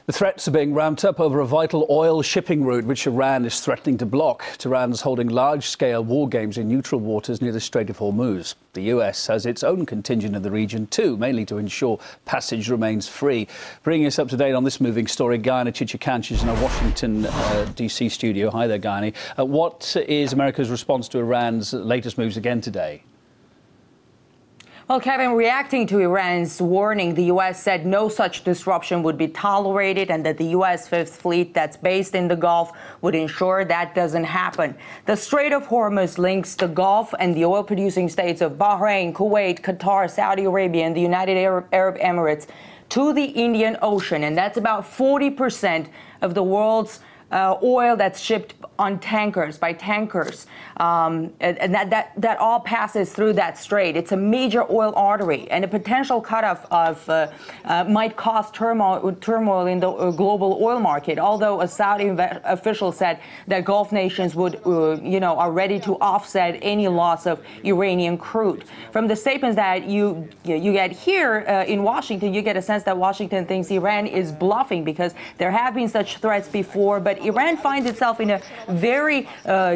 The threats are being ramped up over a vital oil shipping route which Iran is threatening to block. Tehran's holding large-scale war games in neutral waters near the Strait of Hormuz. The US has its own contingent in the region too, mainly to ensure passage remains free. Bringing us up to date on this moving story, Gayane Chichakyan, she's in our Washington, D.C. studio. Hi there, Gayane. What is America's response to Iran's latest moves again today? Well, Kevin, reacting to Iran's warning, the U.S. said no such disruption would be tolerated and that the U.S. Fifth Fleet that's based in the Gulf would ensure that doesn't happen. The Strait of Hormuz links the Gulf and the oil-producing states of Bahrain, Kuwait, Qatar, Saudi Arabia, and the United Arab Emirates to the Indian Ocean, and that's about 40% of the world's oil that's shipped on tankers, by tankers, and that all passes through that strait. It's a major oil artery, and a potential cutoff of might cause turmoil in the global oil market. Although a Saudi official said that Gulf nations would, are ready to offset any loss of Iranian crude. From the statements that you get here in Washington, you get a sense that Washington thinks Iran is bluffing because there have been such threats before, but Iran finds itself in a very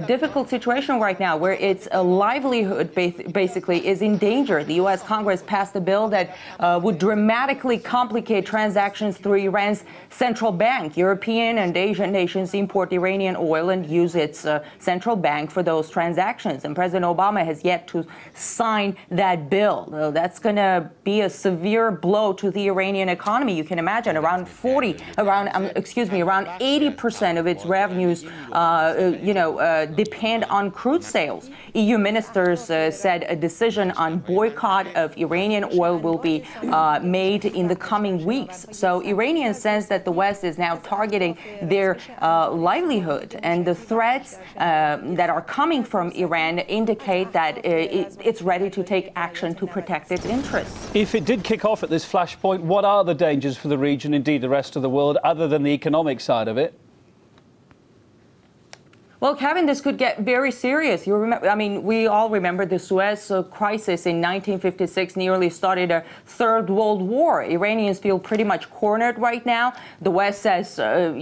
difficult situation right now where its livelihood basically is in danger. The U.S. Congress passed a bill that would dramatically complicate transactions through Iran's central bank. European and Asian nations import Iranian oil and use its central bank for those transactions. And President Obama has yet to sign that bill. That's going to be a severe blow to the Iranian economy. You can imagine around 80% of its revenues, depend on crude sales. EU ministers said a decision on boycott of Iranian oil will be made in the coming weeks. So Iranians sense that the West is now targeting their livelihood, and the threats that are coming from Iran indicate that it's ready to take action to protect its interests. If it did kick off at this flashpoint, what are the dangers for the region, indeed the rest of the world, other than the economic side of it? Well, Kevin, this could get very serious. You remember, we all remember the Suez crisis in 1956 nearly started a third world war. Iranians feel pretty much cornered right now. The West says, Iran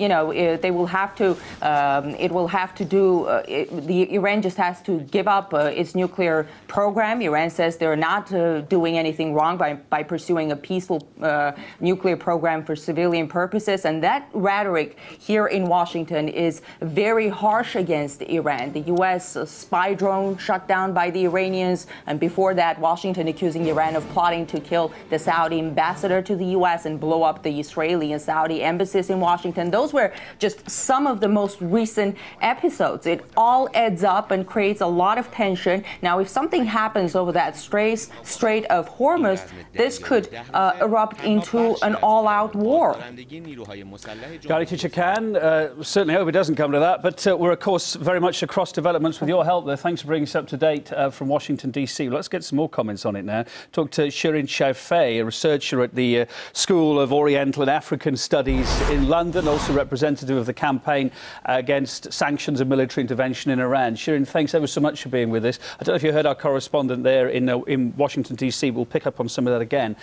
just has to give up its nuclear program. Iran says they're not doing anything wrong by pursuing a peaceful nuclear program for civilian purposes. And that rhetoric here in Washington is very harsh against Iran. The U.S. spy drone shut down by the Iranians, and before that, Washington accusing Iran of plotting to kill the Saudi ambassador to the U.S. and blow up the Israeli and Saudi embassies in Washington. Those were just some of the most recent episodes. It all adds up and creates a lot of tension. Now, if something happens over that Strait of Hormuz, this could erupt into an all-out war. Gayane Chichakyan, certainly hope it doesn't come to that, but we're, of course, very much across developments with your help there. Thanks for bringing us up to date from Washington, D.C. Let's get some more comments on it now. Talk to Shirin Shafaie, a researcher at the School of Oriental and African Studies in London, also representative of the campaign against sanctions and military intervention in Iran. Shirin, thanks ever so much for being with us. I don't know if you heard our correspondent there in Washington, D.C. We'll pick up on some of that again.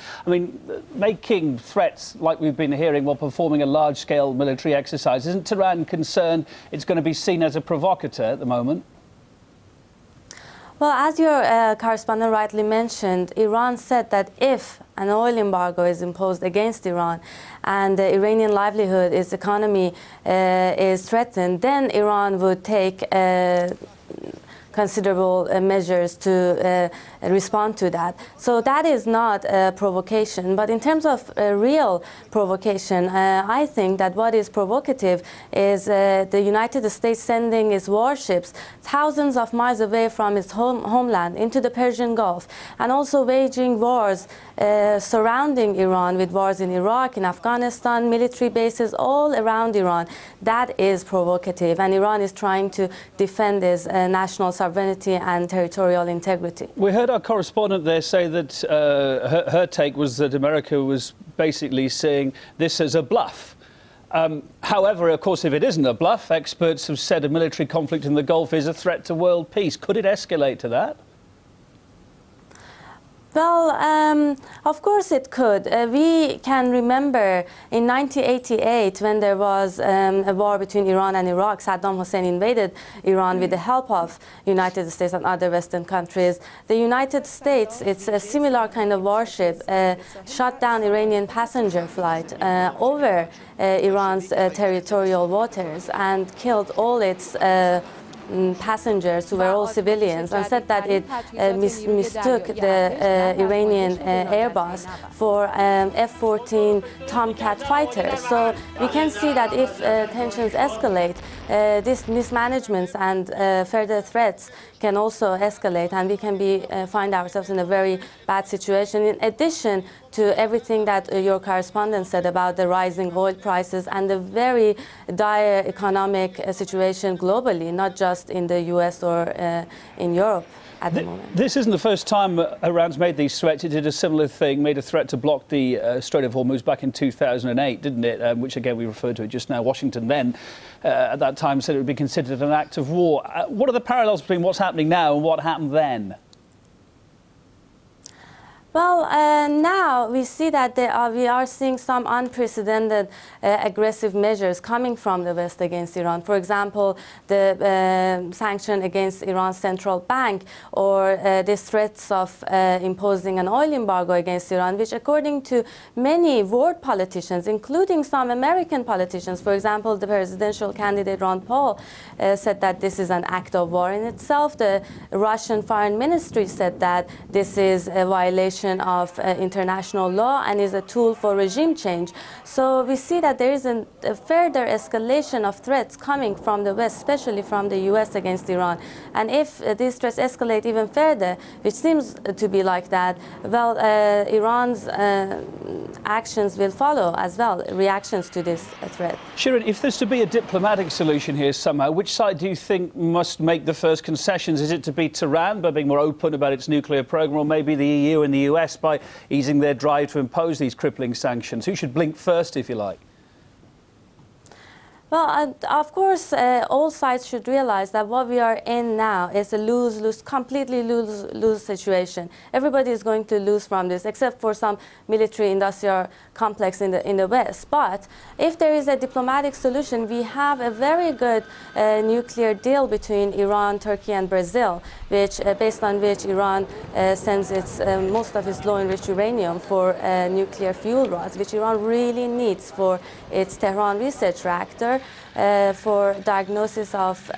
Making threats like we've been hearing while performing a large-scale military exercise, isn't Tehran concerned it's going to be seen as a provocateur at the moment? Well, as your correspondent rightly mentioned, Iran said that if an oil embargo is imposed against Iran and the Iranian livelihood, its economy is threatened, then Iran would take considerable measures to respond to that. So that is not a provocation. But in terms of real provocation, I think that what is provocative is the United States sending its warships thousands of miles away from its homeland into the Persian Gulf, and also waging wars surrounding Iran, with wars in Iraq, in Afghanistan, military bases all around Iran. That is provocative, and Iran is trying to defend its national sovereignty and territorial integrity. We heard our correspondent there say that her take was that America was basically seeing this as a bluff. However, of course, if it isn't a bluff, experts have said a military conflict in the Gulf is a threat to world peace. Could it escalate to that? Well, of course it could. We can remember in 1988 when there was a war between Iran and Iraq. Saddam Hussein invaded Iran with the help of United States and other Western countries. The United States, it's a similar kind of warship, shot down Iranian passenger flight over Iran's territorial waters and killed all its passengers who were all civilians, and said that it mistook the Iranian Airbus for F-14 Tomcat fighters. So we can see that if tensions escalate, these mismanagements and further threats can also escalate, and we can find ourselves in a very bad situation. In addition to everything that your correspondent said about the rising oil prices and the very dire economic situation globally, not just in the US or in Europe at the moment. This isn't the first time Iran's made these threats. It did a similar thing, made a threat to block the Strait of Hormuz back in 2008, didn't it? Which, again, we referred to it just now. Washington then, at that time, said it would be considered an act of war. What are the parallels between what's happening now and what happened then? Well, now we see that we are seeing some unprecedented aggressive measures coming from the West against Iran. For example, the sanction against Iran's central bank, or the threats of imposing an oil embargo against Iran, which according to many world politicians, including some American politicians, for example, the presidential candidate Ron Paul said that this is an act of war in itself. The Russian Foreign Ministry said that this is a violation of international law and is a tool for regime change. So we see that there is a further escalation of threats coming from the West, especially from the US against Iran. And if these threats escalate even further, which seems to be like that, well, Iran's actions will follow as well, reactions to this threat. Shirin, if there's to be a diplomatic solution here somehow, which side do you think must make the first concessions? Is it to be Tehran by being more open about its nuclear program, or maybe the EU and the US by easing their drive to impose these crippling sanctions? Who should blink first, if you like? Well, of course, all sides should realize that what we are in now is a lose-lose, completely lose-lose situation. Everybody is going to lose from this, except for some military-industrial complex in the West. But if there is a diplomatic solution, we have a very good nuclear deal between Iran, Turkey, and Brazil, which, based on which Iran sends most of its low-enriched uranium for nuclear fuel rods, which Iran really needs for its Tehran research reactor. For diagnosis of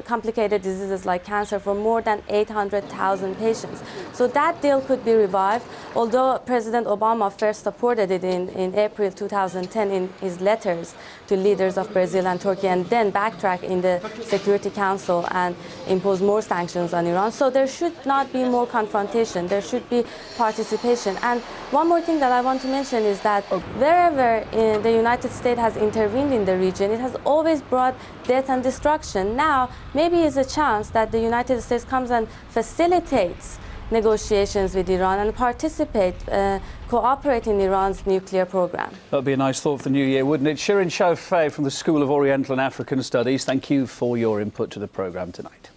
complicated diseases like cancer for more than 800,000 patients. So that deal could be revived, although President Obama first supported it in April 2010 in his letters to leaders of Brazil and Turkey, and then backtracked in the Security Council and imposed more sanctions on Iran. So there should not be more confrontation, there should be participation. And one more thing that I want to mention is that wherever the United States has intervened in the region, it has always brought death and destruction. Now, maybe it's a chance that the United States comes and facilitates negotiations with Iran and cooperate in Iran's nuclear program. That would be a nice thought for the new year, wouldn't it? Shirin Shafaie from the School of Oriental and African Studies, thank you for your input to the programme tonight.